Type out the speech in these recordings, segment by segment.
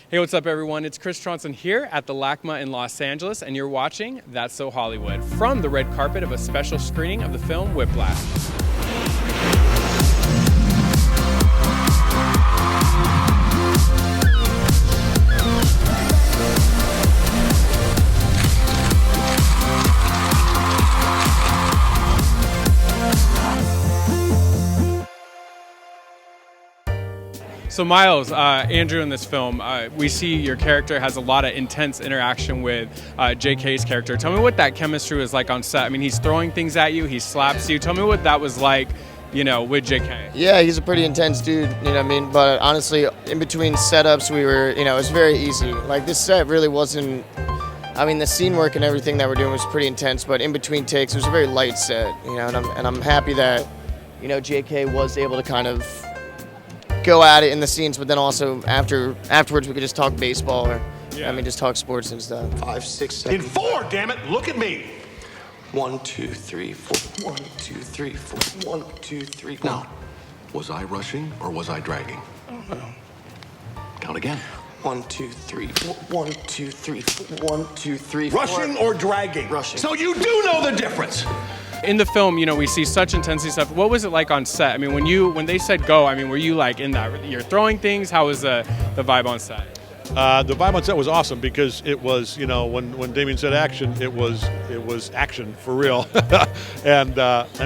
Hey, what's up everyone? It's Chris Trondsen here at the LACMA in Los Angeles, and you're watching That's So Hollywood from the red carpet of a special screening of the film Whiplash. So Miles, Andrew in this film, we see your character has a lot of intense interaction with JK's character. Tell me what that chemistry was like on set. I mean, he's throwing things at you, he slaps you. Tell me what that was like, you know, with JK. Yeah, he's a pretty intense dude, you know what I mean? But honestly, in between setups, we were, you know, it was very easy. Like, this set really wasn't, I mean, the scene work and everything that we're doing was pretty intense, but in between takes, it was a very light set, you know, and I'm happy that, you know, JK was able to kind of go at it in the scenes, but then also afterwards we could just talk baseball or I mean just talk sports and stuff. 5, 6, 7. In 4, damn it! Look at me. 1, 2, 3, 4. 1, 2, 3, 4. 1, 2, 3, 4. Now, was I rushing or was I dragging? No. Count again. 1, 2, 3, 4. 1, 2, 3, 4. 1, 2, 3, 4. Rushing or dragging? Rushing. So you do know the difference. In the film, you know, we see such intensity stuff. What was it like on set? I mean, when they said go, I mean, were you like in that, you're throwing things? How was the vibe on set? The vibe on set was awesome because it was, you know, when Damien said action, it was action for real. and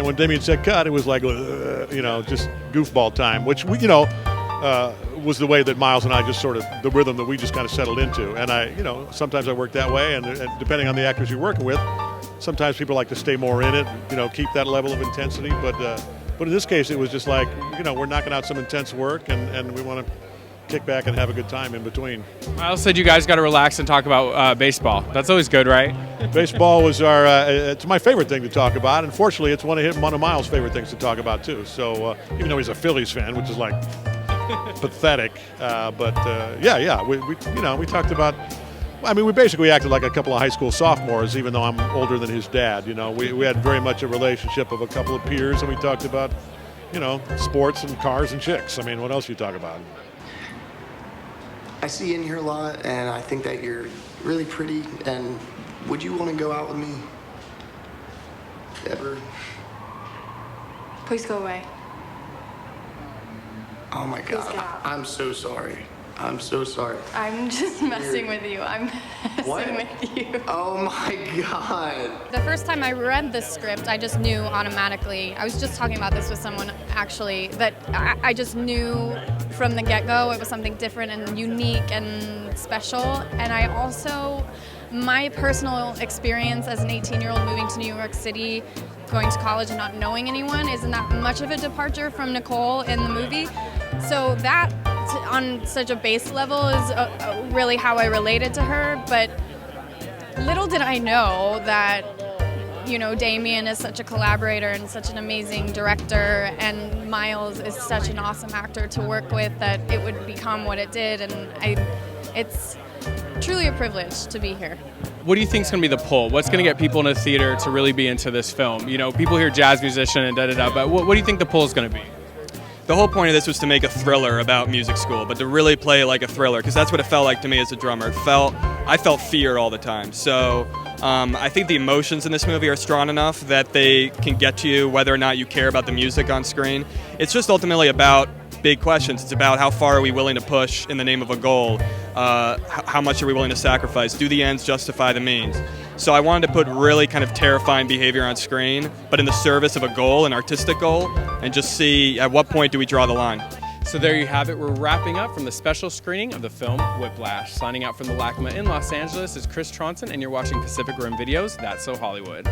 when Damien said cut, it was like, you know, just goofball time, which we, you know, was the way that Miles and I just sort of, the rhythm that we just kind of settled into. And you know, sometimes I work that way, and depending on the actors you're working with, sometimes people like to stay more in it, you know, keep that level of intensity. But in this case, it was just like, you know, we're knocking out some intense work, and we want to kick back and have a good time in between. Miles said you guys got to relax and talk about baseball. That's always good, right? Baseball was it's my favorite thing to talk about. Unfortunately, it's one of Miles' favorite things to talk about too. So even though he's a Phillies fan, which is like pathetic, yeah, we talked about. I mean, we basically acted like a couple of high school sophomores, even though I'm older than his dad. You know, we had very much a relationship of a couple of peers, and we talked about, you know, sports and cars and chicks. I mean, what else you talk about? I see you in here a lot, and I think that you're really pretty, and would you want to go out with me? Ever? Please go away. Oh my Please God, get out. I'm so sorry. I'm so sorry. I'm just messing with you. I'm messing with you. Oh my God. The first time I read the script, I just knew automatically. I was just talking about this with someone actually, that I just knew from the get-go it was something different and unique and special. And I also, my personal experience as an 18-year-old moving to New York City, going to college and not knowing anyone isn't that much of a departure from Nicole in the movie. So that, on such a base level, is really how I related to her. But little did I know that, you know, Damien is such a collaborator and such an amazing director, and Miles is such an awesome actor to work with, that it would become what it did. And it's truly a privilege to be here. What do you think is going to be the pull? What's going to get people in the theater to really be into this film? You know, people hear jazz musician and da-da-da, but what do you think the pull is going to be? The whole point of this was to make a thriller about music school, but to really play it like a thriller, because that's what it felt like to me as a drummer. I felt fear all the time. So I think the emotions in this movie are strong enough that they can get to you whether or not you care about the music on screen. It's just ultimately about big questions. It's about how far are we willing to push in the name of a goal? How much are we willing to sacrifice? Do the ends justify the means? So I wanted to put really kind of terrifying behavior on screen, but in the service of a goal, an artistic goal, and just see at what point do we draw the line. So there you have it. We're wrapping up from the special screening of the film Whiplash. Signing out from the LACMA in Los Angeles is Chris Trondsen, and you're watching Pacific Rim Videos, That's So Hollywood.